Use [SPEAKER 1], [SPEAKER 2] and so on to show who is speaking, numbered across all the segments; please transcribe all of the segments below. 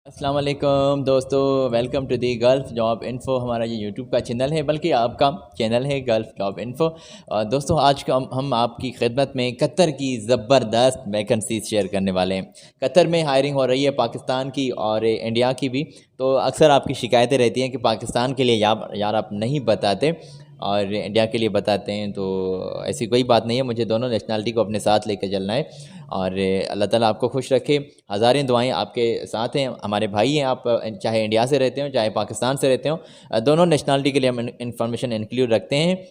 [SPEAKER 1] अस्सलाम वालेकुम दोस्तों, welcome to the Gulf job info. हमारा ये यूट्यूब का चैनल है, बल्कि आपका चैनल है गल्फ़ जॉब इन्फ़ो। दोस्तों, आज का हम आपकी खिदमत में कतर की ज़बरदस्त वैकेंसीज़ शेयर करने वाले हैं। कतर में हायरिंग हो रही है पाकिस्तान की और इंडिया की भी। तो अक्सर आपकी शिकायतें रहती हैं कि पाकिस्तान के लिए यार आप नहीं बताते और इंडिया के लिए बताते हैं। तो ऐसी कोई बात नहीं है, मुझे दोनों नेशनलिटी को अपने साथ लेकर चलना है और अल्लाह ताला आपको खुश रखे। हज़ारें दुआएं आपके साथ हैं, हमारे भाई हैं आप, चाहे इंडिया से रहते हो चाहे पाकिस्तान से रहते हो। दोनों नेशनलिटी के लिए हम इंफॉर्मेशन इंक्लूड रखते हैं।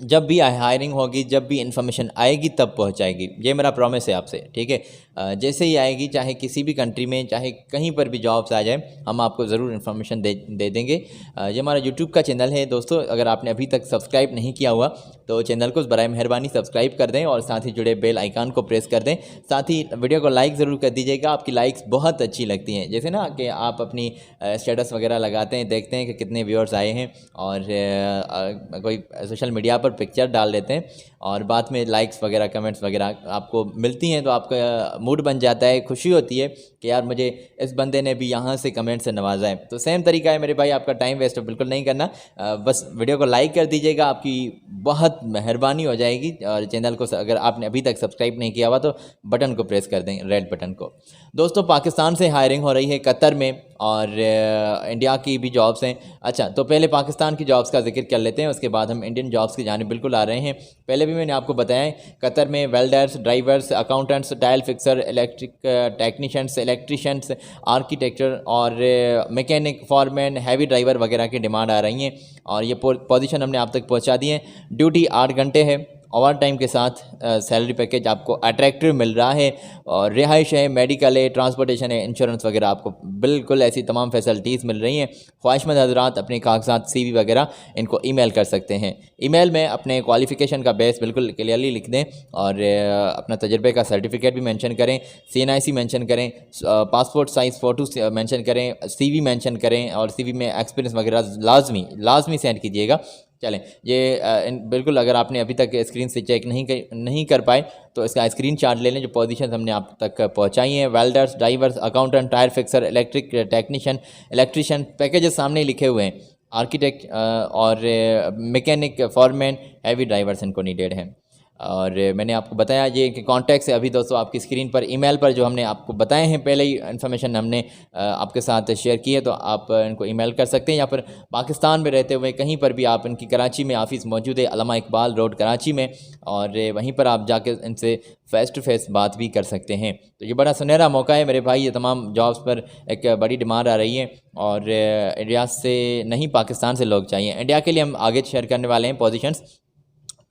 [SPEAKER 1] जब भी हायरिंग होगी, जब भी इन्फॉर्मेशन आएगी तब पहुंचाएगी, ये मेरा प्रॉमिस है आपसे, ठीक है। जैसे ही आएगी, चाहे किसी भी कंट्री में, चाहे कहीं पर भी जॉब्स आ जाए, हम आपको ज़रूर इन्फॉर्मेशन दे देंगे। ये हमारा यूट्यूब का चैनल है दोस्तों। अगर आपने अभी तक सब्सक्राइब नहीं किया हुआ तो चैनल को बराए मेहरबानी सब्सक्राइब कर दें और साथ ही जुड़े बेल आइकान को प्रेस कर दें। साथ ही वीडियो को लाइक ज़रूर कर दीजिएगा, आपकी लाइक्स बहुत अच्छी लगती हैं। जैसे ना कि आप अपनी स्टेटस वगैरह लगाते हैं, देखते हैं कि कितने व्यूअर्स आए हैं और कोई सोशल मीडिया पर पिक्चर डाल देते हैं और बाद में लाइक्स वगैरह कमेंट्स वगैरह आपको मिलती हैं, तो आपका मूड बन जाता है, खुशी होती है कि यार मुझे इस बंदे ने भी यहाँ से कमेंट से नवाजा है। तो सेम तरीका है मेरे भाई, आपका टाइम वेस्ट बिल्कुल नहीं करना। बस वीडियो को लाइक कर दीजिएगा, आपकी बहुत मेहरबानी हो जाएगी। और चैनल को अगर आपने अभी तक सब्सक्राइब नहीं किया हुआ तो बटन को प्रेस कर दें, रेड बटन को। दोस्तों, पाकिस्तान से हायरिंग हो रही है कतर में और इंडिया की भी जॉब्स हैं। अच्छा, तो पहले पाकिस्तान की जॉब्स का जिक्र कर लेते हैं, उसके बाद हम इंडियन जॉब्स की जानिब बिल्कुल आ रहे हैं। पहले भी मैंने आपको बताया है, कतर में welders, drivers, accountants, tile fixer, electric technicians, electricians, architecture और मैकेनिक, फॉरमैन, हैवी ड्राइवर वगैरह की डिमांड आ रही हैं और ये पोजीशन हमने आप तक पहुंचा दी है। ड्यूटी 8 घंटे है, ओवर टाइम के साथ सैलरी पैकेज आपको अट्रैक्टिव मिल रहा है और रिहाइश है, मेडिकल है, ट्रांसपोर्टेशन है, इंश्योरेंस वगैरह, आपको बिल्कुल ऐसी तमाम फैसिलिटीज़ मिल रही हैं। ख्वाहिशमंद हजरात अपने कागजात, CV वगैरह इनको ईमेल कर सकते हैं। ईमेल में अपने क्वालिफ़िकेशन का बेस बिल्कुल क्लियरली लिख दें और अपना तजर्बे का सर्टिफिकेट भी मेंशन करें, CNIC मेंशन करें, पासपोर्ट साइज़ फ़ोटो मेंशन करें, CV मेंशन करें और CV में एक्सपीरियंस वगैरह लाजमी सेंड कीजिएगा। चलें, ये बिल्कुल, अगर आपने अभी तक स्क्रीन से चेक नहीं कर पाए तो इसका स्क्रीनशॉट ले लें। जो पोजीशन हमने आप तक पहुंचाई हैं, welders, drivers, accountant, tyre fixer, electric technician, electrician, packages सामने लिखे हुए हैं। आर्किटेक्ट और मैकेनिक, फॉरमैन, हैवी ड्राइवर्स इनको नीडेड हैं। और मैंने आपको बताया ये कि कॉन्टैक्ट है अभी दोस्तों आपकी स्क्रीन पर, ईमेल पर जो हमने आपको बताए हैं, पहले ही इन्फॉर्मेशन हमने आपके साथ शेयर की है, तो आप इनको ईमेल कर सकते हैं। या फिर पाकिस्तान में रहते हुए कहीं पर भी आप, इनकी कराची में ऑफ़िस मौजूद है, अल्लामा इकबाल रोड कराची में, और वहीं पर आप जाके इनसे फ़ेस टू फेस बात भी कर सकते हैं। तो ये बड़ा सुनहरा मौका है मेरे भाई, ये तमाम जॉब्स पर एक बड़ी डिमांड आ रही है और इंडिया से नहीं, पाकिस्तान से लोग चाहिए। इंडिया के लिए हम आगे शेयर करने वाले हैं पोजीशंस।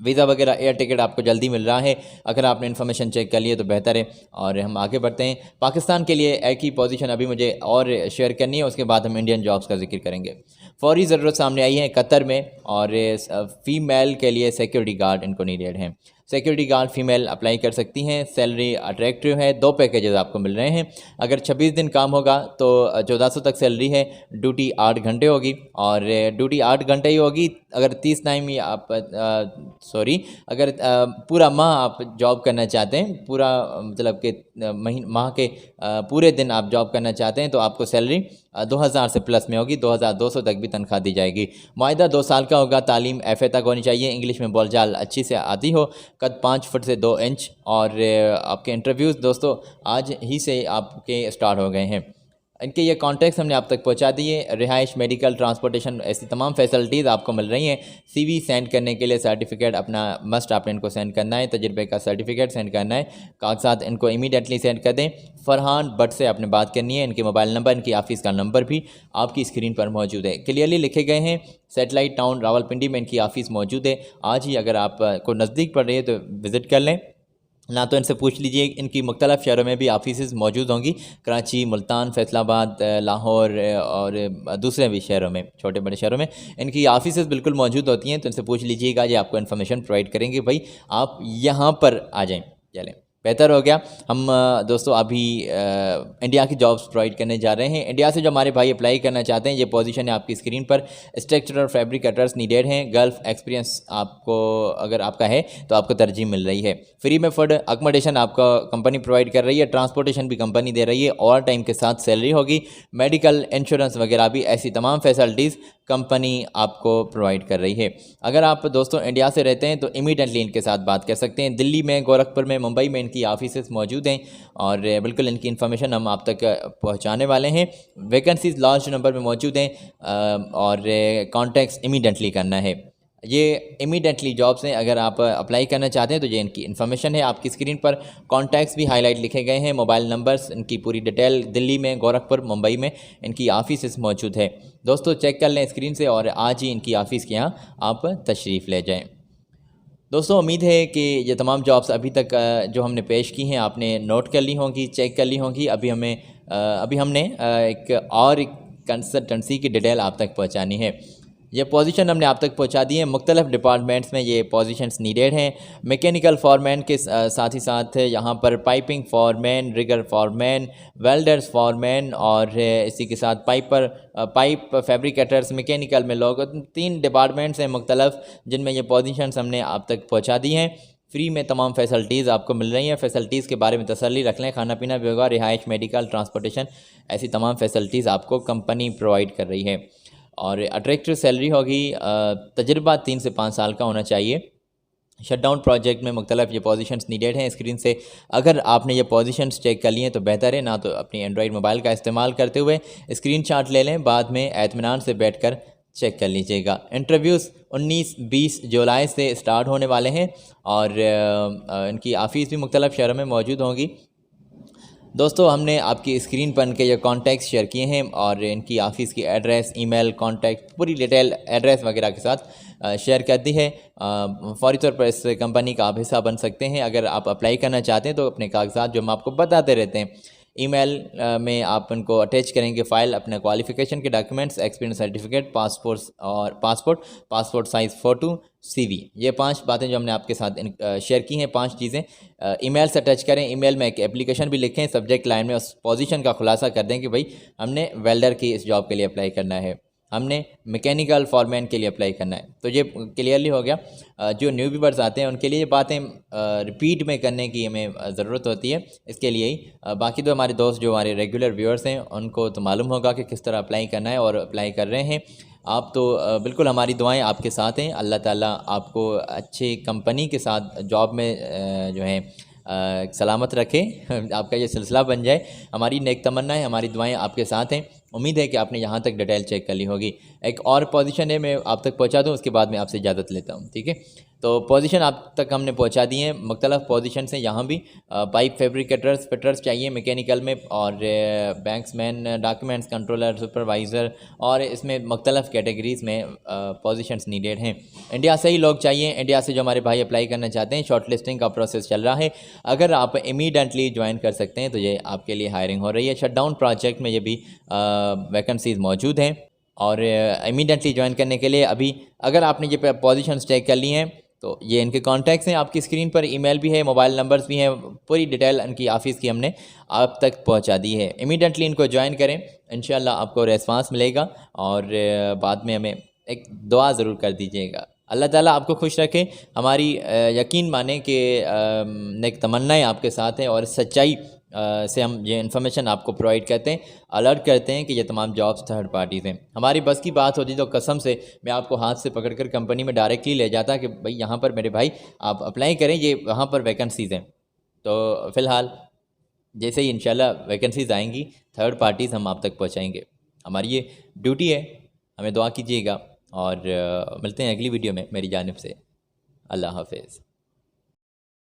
[SPEAKER 1] वीज़ा वगैरह, एयर टिकट आपको जल्दी मिल रहा है। अगर आपने इन्फॉर्मेशन चेक कर लिए तो बेहतर है और हम आगे बढ़ते हैं। पाकिस्तान के लिए एक ही पोजीशन अभी मुझे और शेयर करनी है, उसके बाद हम इंडियन जॉब्स का जिक्र करेंगे। फौरी ज़रूरत सामने आई है कतर में और फ़ीमेल के लिए सिक्योरिटी गार्ड इनको नीडेड हैं। सिक्योरिटी गार्ड फीमेल अप्लाई कर सकती हैं। सैलरी अट्रैक्टिव है, 2 पैकेजेस आपको मिल रहे हैं। अगर 26 दिन काम होगा तो 1400 तक सैलरी है। ड्यूटी 8 घंटे होगी और ड्यूटी 8 घंटे ही होगी। अगर 30 टाइम ही आप अगर पूरा माह आप जॉब करना चाहते हैं, पूरा मतलब कि माह के पूरे दिन आप जॉब करना चाहते हैं, तो आपको सैलरी 2000 से प्लस में होगी। 2200 तक भी तनख्वाह दी जाएगी। मुआहदा 2 साल का होगा। तालीम FA तक होनी चाहिए। इंग्लिश में बोलचाल अच्छी से आती हो। कद 5 फुट से 2 इंच और आपके इंटरव्यूज़ दोस्तों आज ही से आपके स्टार्ट हो गए हैं। इनके ये कॉन्टैक्ट्स हमने आप तक पहुंचा दिए। रिहाइश, मेडिकल, ट्रांसपोर्टेशन, ऐसी तमाम फैसिलिटीज़ आपको मिल रही हैं। CV सेंड करने के लिए सर्टिफिकेट अपना मस्ट आपने इनको सेंड करना है। तजर्बे का सर्टिफिकेट सेंड करना है। कागजात इनको इमीडिएटली सेंड कर दें। फरहान भट्ट से आपने बात करनी है। इनके मोबाइल नंबर, इनकी ऑफ़िस का नंबर भी आपकी स्क्रीन पर मौजूद है, क्लियरली लिखे गए हैं। सैटेलाइट टाउन रावलपिंडी में इनकी ऑफ़िस मौजूद है। आज ही अगर आप को नज़दीक पड़ रही है तो विज़िट कर लें, ना तो इनसे पूछ लीजिए। इनकी मुख्तलिफ़ शहरों में भी ऑफिस मौजूद होंगी, कराची, मुल्तान, फैसलाबाद, लाहौर और दूसरे भी शहरों में, छोटे बड़े शहरों में इनकी ऑफिस बिल्कुल मौजूद होती हैं। तो इनसे पूछ लीजिएगा, ये आपको इन्फॉर्मेशन प्रोवाइड करेंगे, भाई आप यहाँ पर आ जाएँ। चलें, बेहतर हो गया। हम दोस्तों अभी इंडिया की जॉब्स प्रोवाइड करने जा रहे हैं। इंडिया से जो हमारे भाई अप्लाई करना चाहते हैं, ये पोजीशन है आपकी स्क्रीन पर। स्ट्रक्चरल फैब्रिकेटर्स नीडेड हैं। गल्फ एक्सपीरियंस आपको अगर आपका है तो आपको तरजीह मिल रही है। फ्री में फूड अकोमोडेशन आपका कंपनी प्रोवाइड कर रही है, ट्रांसपोर्टेशन भी कंपनी दे रही है, और टाइम के साथ सैलरी होगी, मेडिकल इंश्योरेंस वगैरह भी, ऐसी तमाम फैसिलिटीज़ कंपनी आपको प्रोवाइड कर रही है। अगर आप दोस्तों इंडिया से रहते हैं तो इमीडिएटली इनके साथ बात कर सकते हैं। दिल्ली में, गोरखपुर में, मुंबई में इनकी ऑफिसेस मौजूद हैं और बिल्कुल इनकी इन्फॉर्मेशन हम आप तक पहुंचाने वाले हैं। वैकेंसीज लार्ज नंबर में मौजूद हैं और कॉन्टैक्ट्स इमीडिएटली करना है। ये इमीडिएटली जॉब्स हैं, अगर आप अप्लाई करना चाहते हैं तो ये इनकी इन्फॉर्मेशन है। आपकी स्क्रीन पर कॉन्टैक्ट्स भी हाईलाइट लिखे गए हैं, मोबाइल नंबर्स, इनकी पूरी डिटेल। दिल्ली में, गोरखपुर, मुंबई में इनकी ऑफिस मौजूद है। दोस्तों चेक कर लें स्क्रीन से और आज ही इनकी ऑफ़िस के यहाँ आप तशरीफ़ ले जाएँ। दोस्तों उम्मीद है कि ये तमाम जॉब्स अभी तक जो हमने पेश की हैं आपने नोट कर ली होंगी, चेक कर ली होंगी। अभी हमने एक कंसल्टेंसी की डिटेल आप तक पहुंचानी है। ये पोजीशन हमने आप तक पहुंचा दी है। मुख्तलिफ डिपार्टमेंट्स में ये पोजीशंस नीडेड हैं। मैकेनिकल फॉरमैन के साथ ही साथ यहाँ पर piping foreman, rigger foreman, welders foreman और इसी के साथ पाइप फैब्रिकेटर्स, मैकेनिकल में लोग, 3 डिपार्टमेंट्स हैं मुख्तलिफ जिनमें ये पोजीशंस हमने आप तक पहुँचा दी हैं। फ्री में तमाम फैसिलिटीज़ आपको मिल रही हैं। फैसिलिटीज़ के बारे में तसल्ली रख लें, खाना पीना भी होगा, रिहाइश, मेडिकल, ट्रांसपोर्टेशन, ऐसी तमाम फैसिलिटीज़ आपको कंपनी प्रोवाइड कर रही है और अट्रैक्टिव सैलरी होगी। तजुर्बा 3 से 5 साल का होना चाहिए। शटडाउन प्रोजेक्ट में मुख्तलिफ ये पोजीशंस नीडेड हैं। स्क्रीन से अगर आपने ये पोजीशंस चेक कर लिए तो बेहतर है, ना तो अपनी एंड्रॉयड मोबाइल का इस्तेमाल करते हुए स्क्रीनशॉट ले लें, बाद में एतमानान से बैठकर चेक कर लीजिएगा। इंटरव्यूज़ 19-20 जुलाई से स्टार्ट होने वाले हैं और इनकी ऑफ़िस भी मुख्तलिफ शहरों में मौजूद होंगी। दोस्तों हमने आपकी स्क्रीन पर इनके ये कॉन्टैक्ट शेयर किए हैं और इनकी ऑफ़िस की एड्रेस, ईमेल, कॉन्टैक्ट, पूरी डिटेल एड्रेस वगैरह के साथ शेयर कर दी है। फ़ौरी तौर पर इस कंपनी का आप हिस्सा बन सकते हैं। अगर आप अप्लाई करना चाहते हैं तो अपने कागजात जो हम आपको बताते रहते हैं, ईमेल में आप उनको अटैच करेंगे फ़ाइल, अपने क्वालिफ़िकेशन के documents, experience certificate, passport size photo, CV, ये 5 बातें जो हमने आपके साथ शेयर की हैं, 5 चीज़ें ईमेल से अटैच करें। ईमेल में एक एप्लीकेशन भी लिखें, सब्जेक्ट लाइन में उस पोजीशन का खुलासा कर दें कि भाई हमने वेल्डर की इस जॉब के लिए अप्लाई करना है, हमने मैकेनिकल फॉरमैन के लिए अप्लाई करना है। तो ये क्लियरली हो गया। जो न्यू व्यूअर्स आते हैं उनके लिए ये बातें रिपीट में करने की हमें ज़रूरत होती है, इसके लिए ही। बाकी तो हमारे दोस्त जो हमारे रेगुलर व्यूअर्स हैं उनको तो मालूम होगा कि किस तरह अप्लाई करना है और अप्लाई कर रहे हैं। आप तो बिल्कुल हमारी दुआएं आपके साथ हैं। अल्लाह ताला आपको अच्छी कंपनी के साथ जॉब में जो है सलामत रखे, आपका ये सिलसिला बन जाए, हमारी नेक तमन्ना है, हमारी दुआएं आपके साथ हैं। उम्मीद है कि आपने यहाँ तक डिटेल चेक कर ली होगी। एक और पोजीशन है, मैं आप तक पहुँचा दूँ, उसके बाद मैं आपसे इजाज़त लेता हूँ, ठीक है। तो पोजीशन आप तक हमने पहुँचा दी हैं। मुख्तलिफ पोजीशन हैं यहाँ भी। पाइप फैब्रिकेटर्स, फिटर्स चाहिए मैकेनिकल में, और बैंक्समैन, डॉक्यूमेंट्स कंट्रोलर, सुपरवाइज़र, और इसमें मुख्तलिफ कैटेगरीज़ में पोजीशंस नीडेड हैं। इंडिया से ही लोग चाहिए। इंडिया से जो हमारे भाई अप्लाई करना चाहते हैं, शॉर्ट लिस्टिंग का प्रोसेस चल रहा है। अगर आप इमीडिएटली ज्वाइन कर सकते हैं तो ये आपके लिए हायरिंग हो रही है। शटडाउन प्रोजेक्ट में ये भी वैकेंसीज़ मौजूद हैं और इमीडिएटली ज्वाइन करने के लिए अभी अगर आपने ये पोजीशंस चेक कर ली हैं तो ये इनके कॉन्टैक्ट्स हैं। आपकी स्क्रीन पर ईमेल भी है, मोबाइल नंबर्स भी हैं, पूरी डिटेल इनकी ऑफ़िस की हमने आप तक पहुंचा दी है। इमीडिएटली इनको ज्वाइन करें, इंशाल्लाह आपको रेस्पॉन्स मिलेगा और बाद में हमें एक दुआ ज़रूर कर दीजिएगा। अल्लाह ताला आपको खुश रखे। हमारी यकीन माने कि नेक तमन्नाएँ आपके साथ हैं और सच्चाई से हम ये इन्फॉर्मेशन आपको प्रोवाइड करते हैं, अलर्ट करते हैं कि ये तमाम जॉब्स थर्ड पार्टीज़ हैं। हमारी बस की बात होती तो कसम से मैं आपको हाथ से पकड़कर कंपनी में डायरेक्टली ले जाता कि भाई यहाँ पर मेरे भाई आप अप्लाई करें, ये वहाँ पर वैकेंसीज़ हैं। तो फ़िलहाल जैसे ही इंशाल्लाह वैकेंसीज़ आएंगी, थर्ड पार्टीज़ हम आप तक पहुँचाएँगे। हमारी ये ड्यूटी है, हमें दुआ कीजिएगा और मिलते हैं अगली वीडियो में मेरी जानिब से। अल्लाह हाफ़िज़।